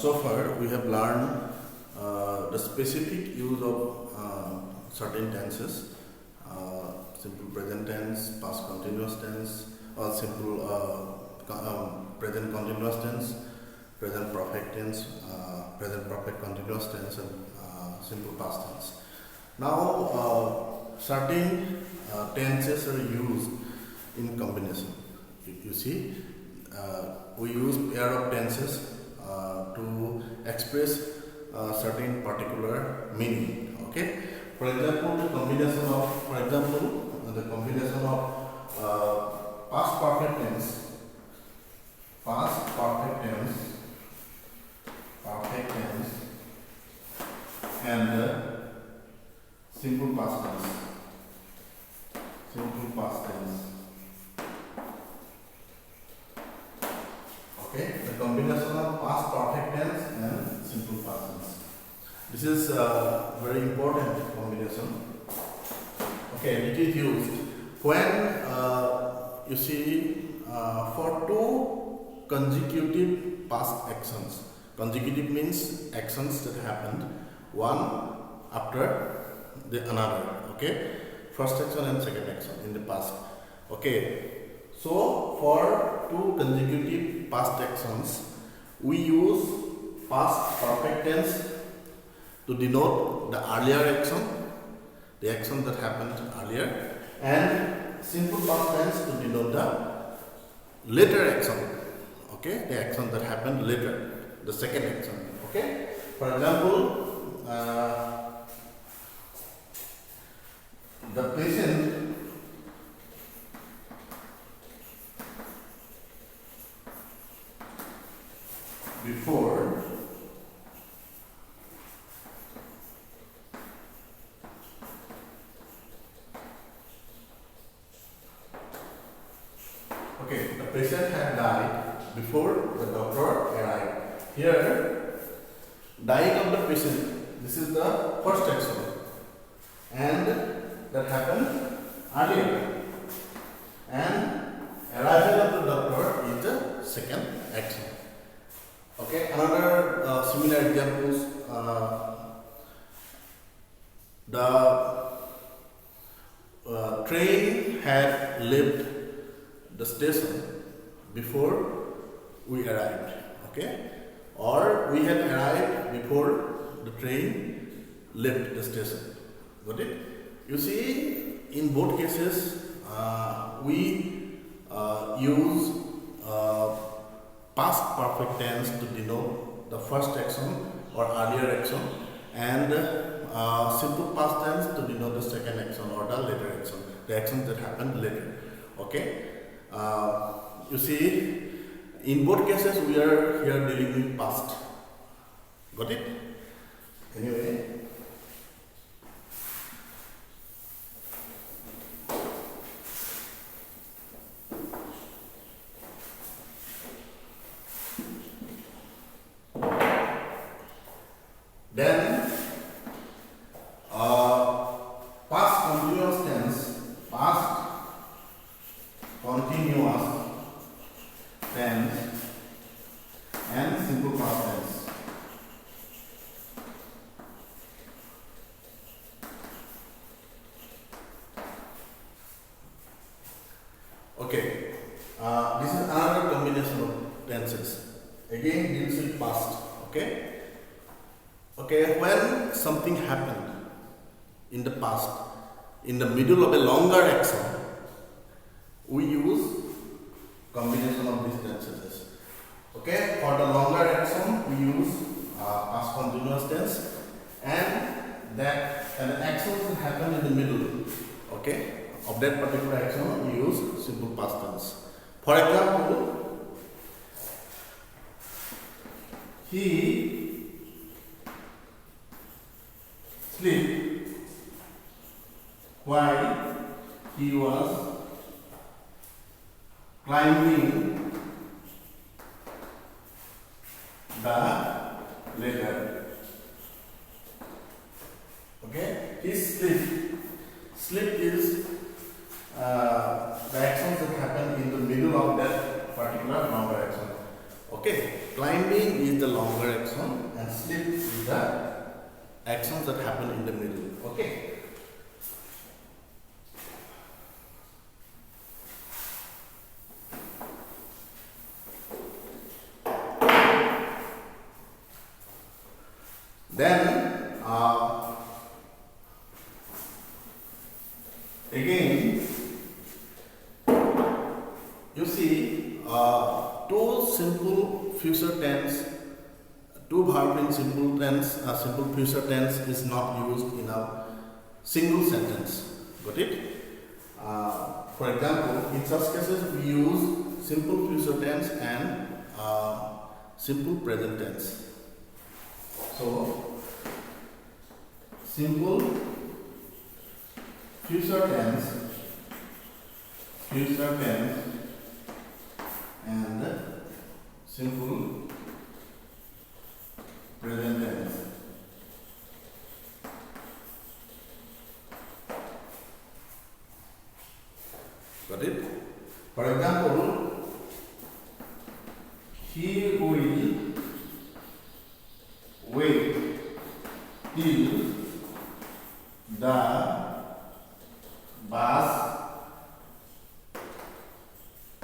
So far we have learned the specific use of certain tenses, simple present tense, past continuous tense, or simple present continuous tense, present perfect tense, present perfect continuous tense, and simple past tense. Now certain tenses are used in combination. You see, we use pair of tenses to express certain particular meaning. Okay. For example, the combination of past perfect tense, and simple past tense. Okay, the combination of past perfect tense and simple past tense. This is a very important combination. Okay, it is used when you see for two consecutive past actions. Consecutive means actions that happened one after the another. Okay, first action and second action in the past. Okay, so for two consecutive past actions, we use past perfect tense to denote the earlier action, the action that happened earlier, and simple past tense to denote the later action. Okay, the action that happened later, the second action. Okay, for example, the patient before the patient had died before the doctor arrived. Here, dying of the patient, this is the first action, and that happened earlier, and arrival of the doctor is the second action. Okay, another similar examples. The train had left the station before we arrived. Okay, or we had arrived before the train left the station. Got it? You see, in both cases, we use past perfect tense to denote the first action or earlier action, and simple past tense to denote the second action or the later action, the action that happened later. Okay. You see, in both cases we are here dealing with past. Got it? Anyway. Then past continuous tense, and simple past tense. Okay, this is another combination of tenses. Again, deals with past. Okay, when something happened in the past, in the middle of a longer action, we use combination of these tenses. Okay, for the longer action, we use past continuous tense, and the actions that happen in the middle. Okay, of that particular action, we use simple past tense. For example, he sleep while he was climbing the ladder. Okay, his sleep is the actions that happen in the middle of that particular longer action. Okay, climbing is the longer action actions that happen in the middle. Okay. Then again you see two simple future tense, two verb in simple tense, simple future tense is not used in a single sentence. Got it? For example, in such cases we use simple future tense and simple present tense. So, simple future tense and simple present tense. Got it? For example, he will wait till the bus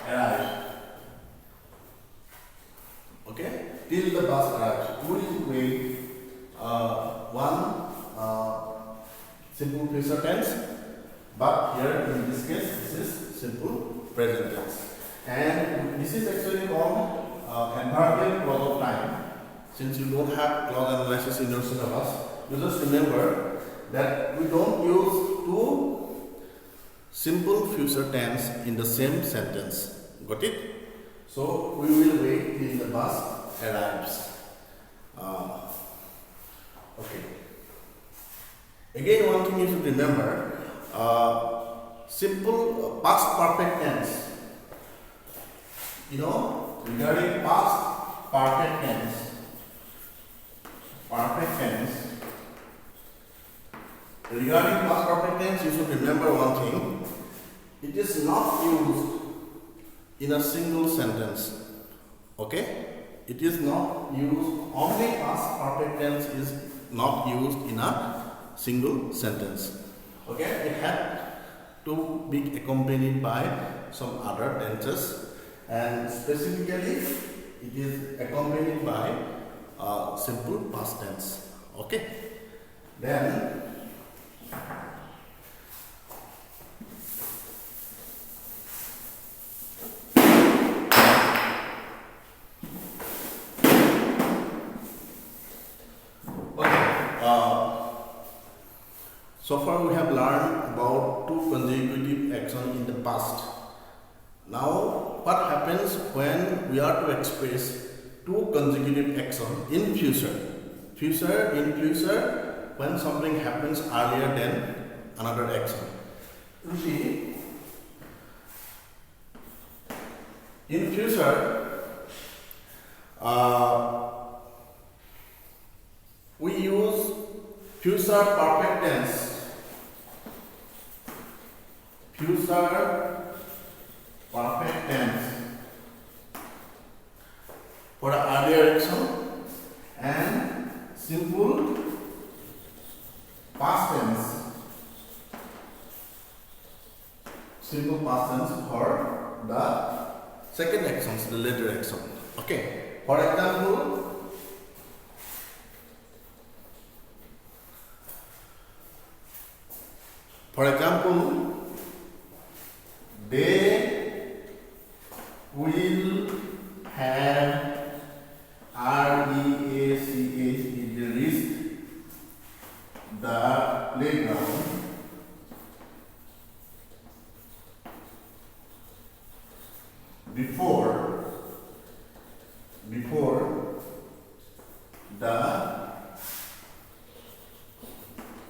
arrives. Okay? Till the bus arrives. We will wait one simple future tense, but here in this case this is simple present tense. And this is actually called adverbial clause of time. Since you don't have clause analysis in your syllabus, you just remember that we don't use two simple future tense in the same sentence. Got it? So we will wait till the bus arrives. Okay. Again, one thing you should remember: simple past perfect tense. You know, regarding past perfect tense. Regarding past perfect tense, you should remember one thing. It is not used in a single sentence. Okay? It is not used, only past perfect tense is not used in a single sentence. Okay? It had to be accompanied by some other tenses, and specifically it is accompanied by simple past tense. Okay? Then so far we have learned about two consecutive actions in the past. Now what happens when we are to express two consecutive actions in future? In future, when something happens earlier than another action. You see, in future, we use future perfect tense. For the earlier action, and simple past tense. For the second actions, the later action. Okay. For example, they will have REACH reached the playground before the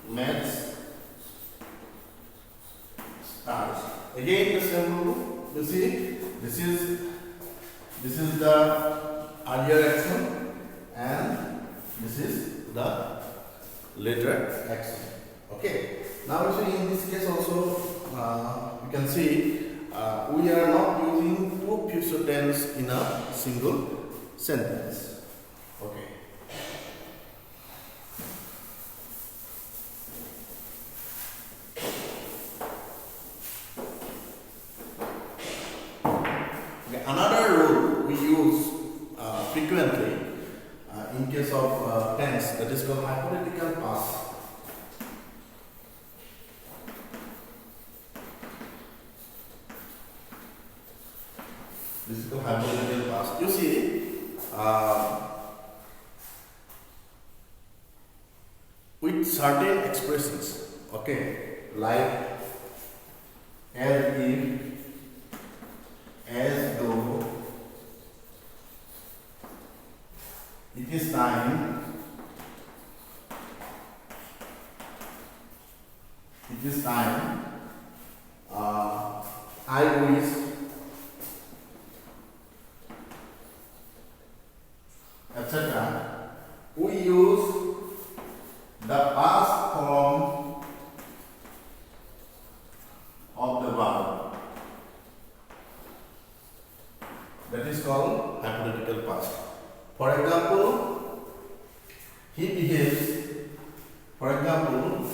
match starts. Again, the symbol, you see, this is the earlier action and this is the later action. Okay. Now you see in this case also you can see we are not using two future tense in a single sentence. Okay. in case of tense, that is called hypothetical past. This is called hypothetical past. You see, with certain expressions, okay, like as if, as though, it is time, it is time, I wish, etc. We use the past form of the verb. That is called hypothetical past. For example, he behaves. For example,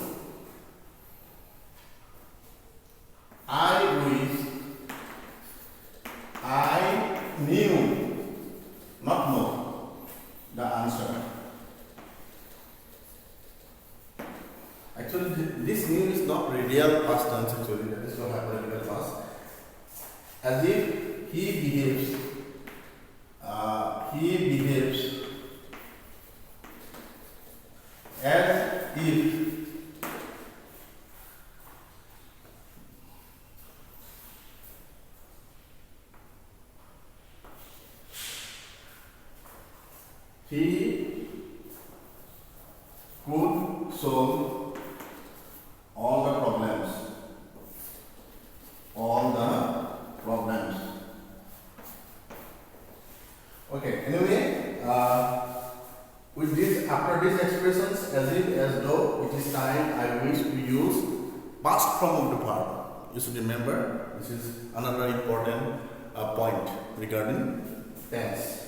I wish, I knew, not know, the answer. Actually, this knew is not real past tense. Actually, that is called hypothetical past. As if he behaves. He behaves as if he could solve all the problems. All the problems. Okay, anyway, with this, after these expressions, as if, as though, it is time, I wish, we use past form of the verb. You should remember, this is another important point regarding tense.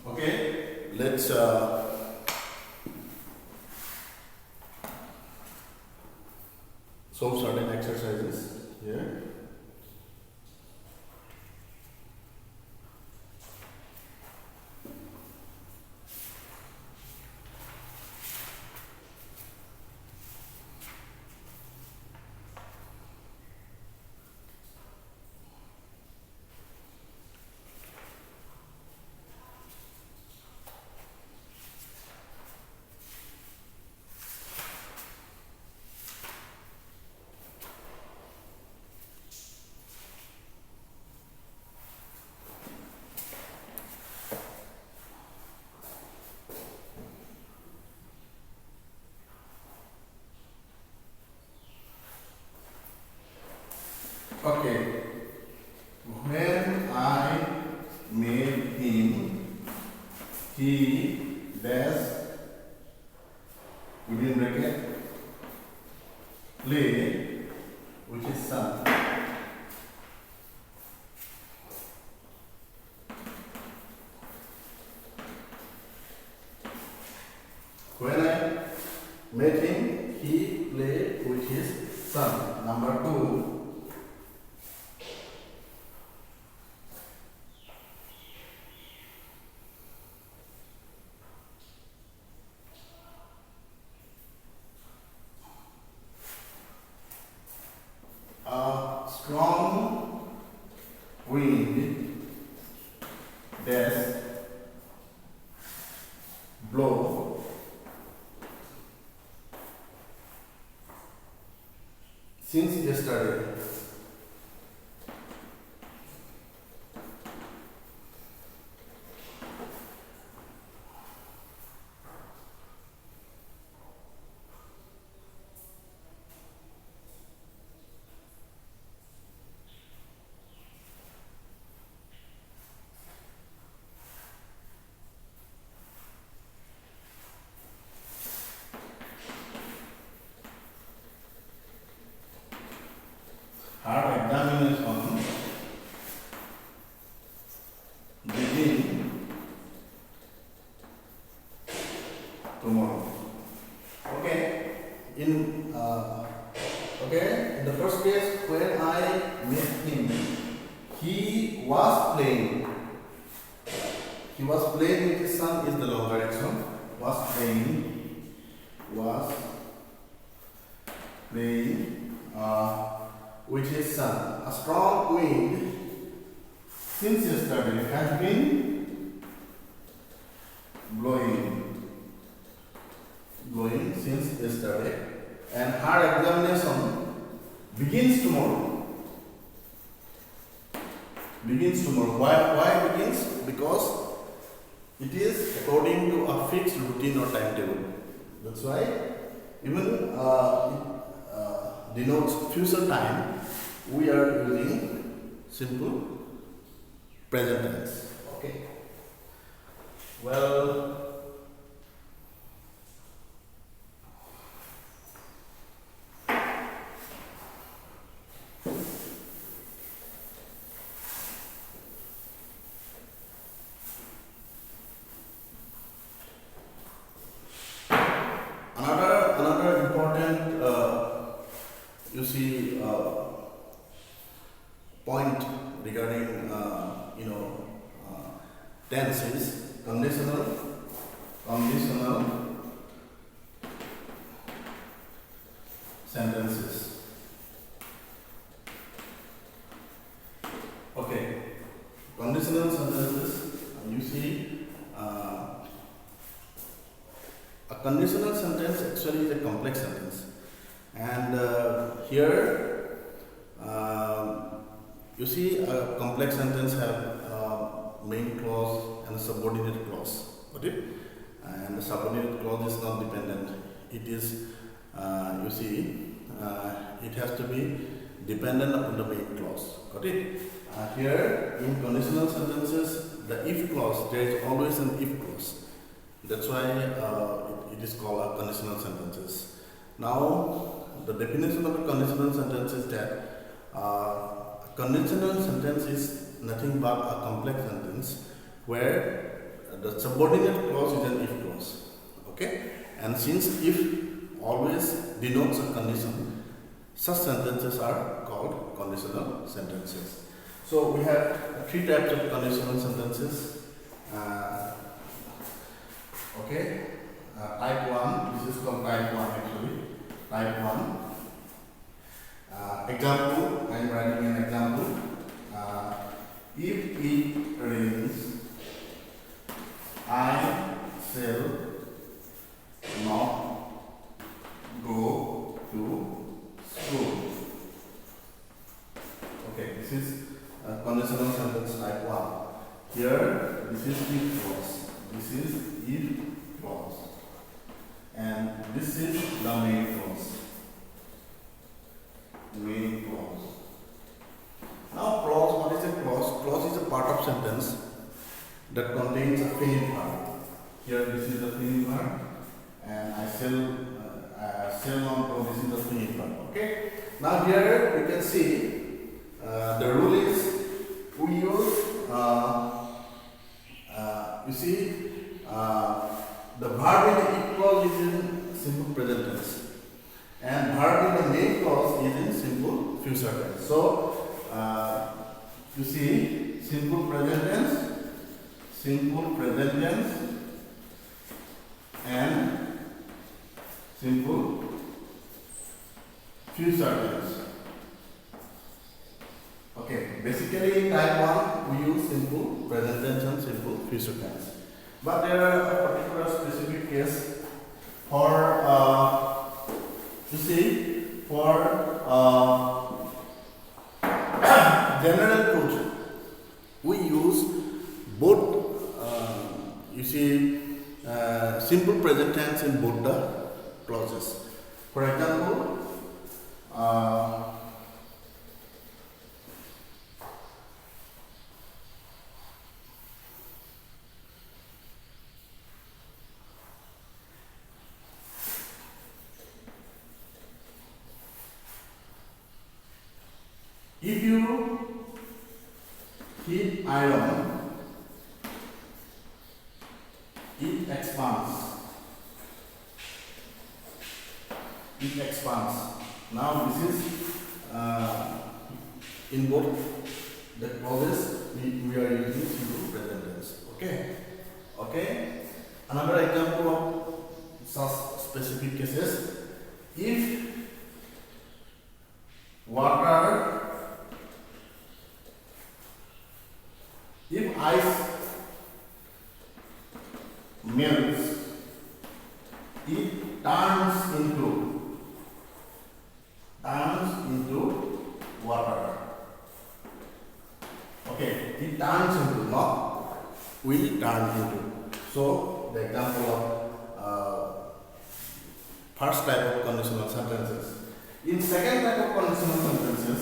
Okay, let's solve certain exercises here. Okay, when I made him, he dash within bracket play with his son. When I made him, he played with his son. Number 2. A strong wind dash blow since yesterday. was playing. He was playing with his son is the longer action. Was playing with his son. A strong wind since yesterday has been blowing since yesterday, and her examination begins tomorrow. Why begins? Because it is according to a fixed routine or timetable. That's why even it denotes future time. We are using simple present tense. Okay. Well, another important point regarding tense is conditional sentences. Okay, conditional sentences. You see, a conditional sentence actually is a complex sentence, and here you see a complex sentence have main clause and a subordinate clause. Okay, and the subordinate clause is not dependent. It is it has to be dependent upon the main clause. Okay, here in conditional sentences, the if clause, there is always an if clause. That's why it is called a conditional sentences. Now, the definition of a conditional sentence is that a conditional sentence is nothing but a complex sentence where the subordinate clause is an if clause. Okay, and since if always denotes a condition, such sentences are called conditional sentences. So we have three types of conditional sentences. Okay, type 1, this is called type 1 actually. Type 1. Example, I am writing an example. If it rains, I shall not go to school. Okay, this is conditional sentence type 1. Here, this is if clause. This is if clause. And this is the main clause. Main clause. Now, clause, what is a clause? Clause is a part of sentence that contains a finite verb. Here, this is the finite verb, and I shall not go. This is the finite verb. Okay. Now here you can see the rule is we use the verb in the if clause is in simple present tense, and verb in the main clause is in simple future tense. So you see simple present tense, and simple future tense. Okay, basically in type 1 we use simple present tense and simple future tense. But there are a particular specific case for general truth. We use both simple present tense in both the clauses. For example, if you heat iron, it expands. It expands. Now this is in both That always we are using simple present tense. Okay. Another example of such specific cases: if ice melts, it turns into water. Okay, it turns into, not will turn into. So the example of first type of conditional sentences. In second type of conditional sentences,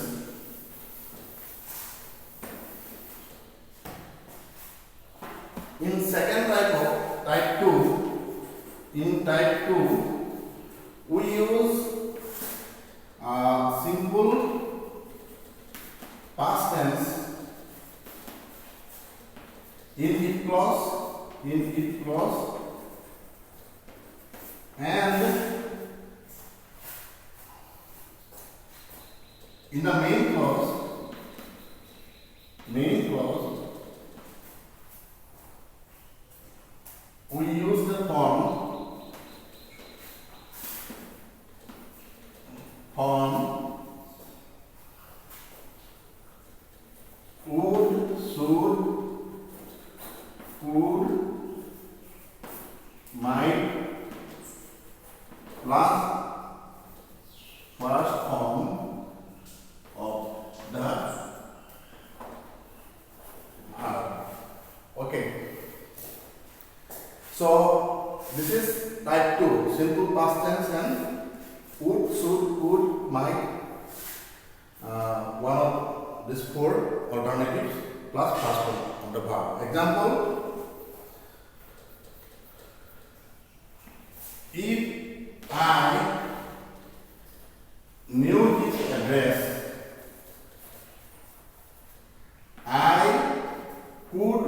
in second type 2, in type 2, we use simple past tense in if clause, and in the main clause, we use the form would, should, could, might plus first form of the verb. Okay. So this is type 2, simple past tense and would, should, could, might, one of these four alternatives plus first form of the verb. Example: if I knew his address, I could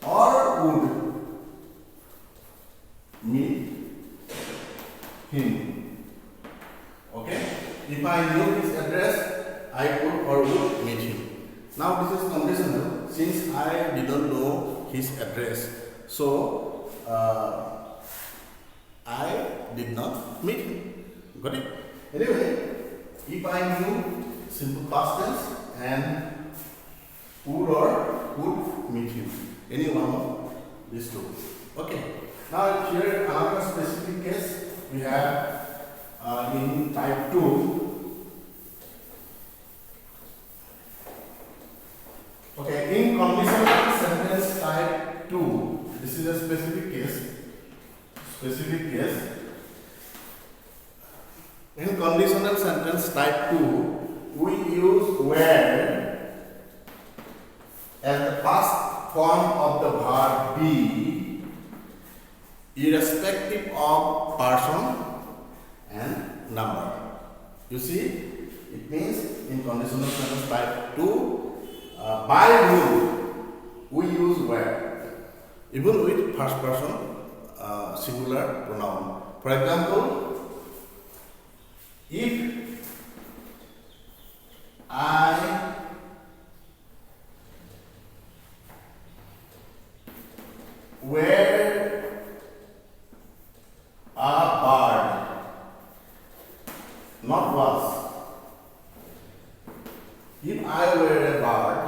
or would meet him. Okay? If I knew his address, I could or would meet him. Now this is conditional. Since I didn't know his address, so I did not meet him. Got it? Anyway, if I knew, simple past tense, and would or would meet him. Any one of these two. Okay. Now here another specific case we have in type 2. Okay, in conditional sentence type 2, this is a specific case. In conditional sentence type 2, we use where as the past form of the verb be, irrespective of person and number. You see, it means in conditional sentence type 2, by rule, we use where, even with first person singular pronoun. For example, if I were a bird, not was. If I were a bird,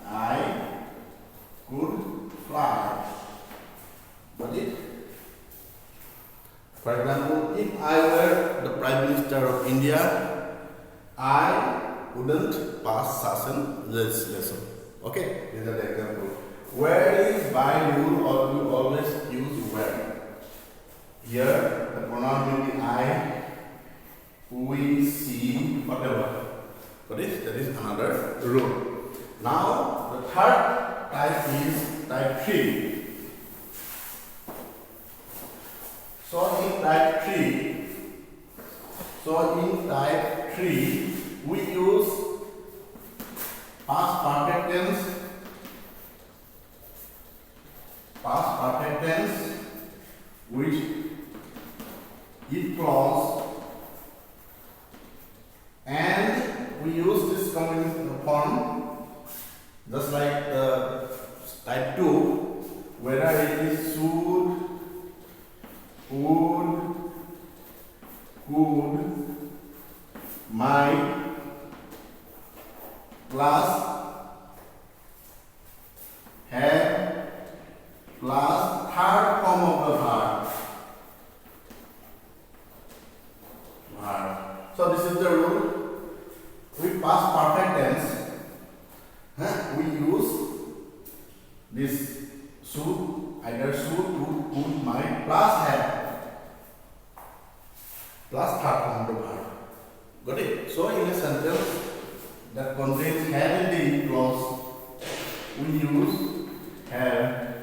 I could fly. Got it? For example, if I were the Prime Minister of India, I wouldn't pass session legislation. Okay, these are the example. Where is by rule, or we always use where. Here the pronoun will be I, we, see, whatever. But that is another rule. Now the third type is type 3. So in type 3, we use past perfect tense, which if clause, and we use this combination form just like the type 2, whether it is should, would, could, might, plus have, plus third form of the verb. So this is the rule. With past perfect tense, we use this should, either should, would, might, plus have, plus third form of the verb. Got it? So in a sentence that contains have in the clause, we use have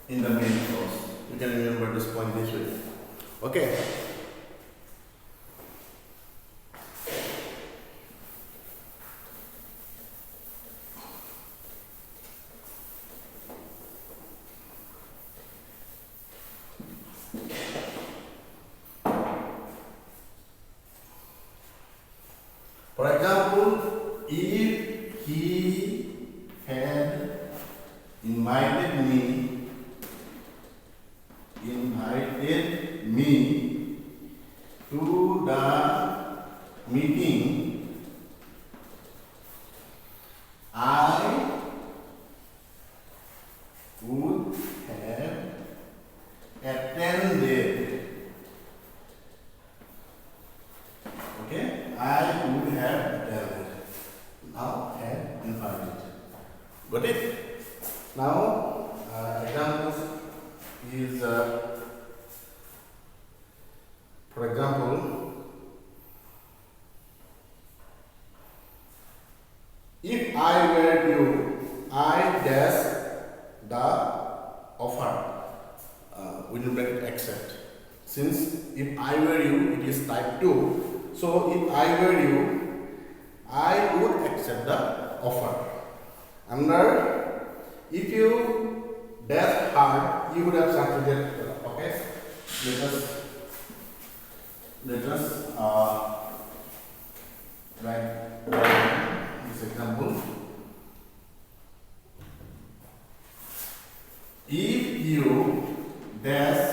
in the main clause. You can remember this point this way. Okay. For example, if he had invited me to the meeting, I would have attended. Okay, I would have attended. Now had invited. Got it? Now examples is for example, if I were you, I dash the offer. Within bracket accept. Since if I were you, it is type 2. So if I were you, I would accept the offer. Under, if you dash hard, you would have succeeded. Okay, let us write this example. If you dash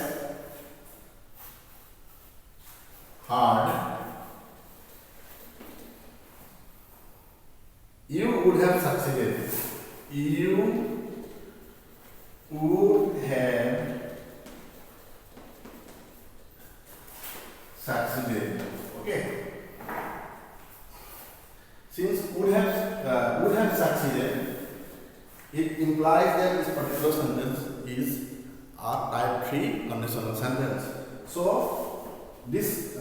hard, you would have succeeded. You would have succeeded. Okay. Since would have succeeded, it implies that this particular sentence is a type 3 conditional sentence. So this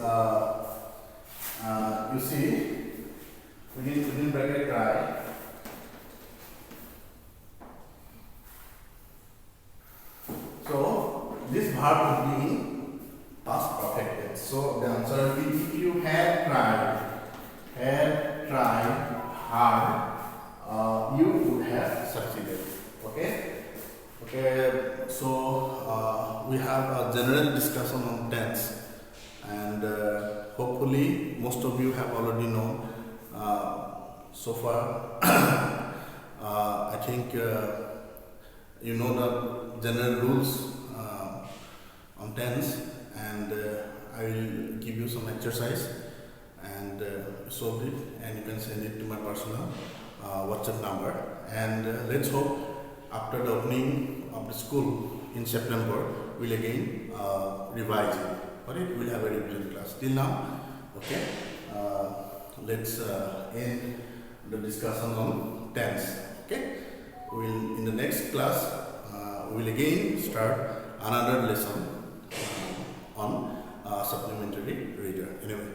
you see within bracket try. So this verb would be in past perfect tense. So the answer will be if you had tried hard, you would have succeeded. Okay. So we have a general discussion on tense, and hopefully most of you have already known so far. I think you know the general rules on tense, and I will give you some exercise and solve it, and you can send it to my personal WhatsApp number. And let's hope after the opening of the school in September, we'll again revise it. Alright, we'll have a revision class. Till now, okay. Let's end the discussion on tense. Okay. We'll in the next class we'll again start another lesson on supplementary reader. Anyway.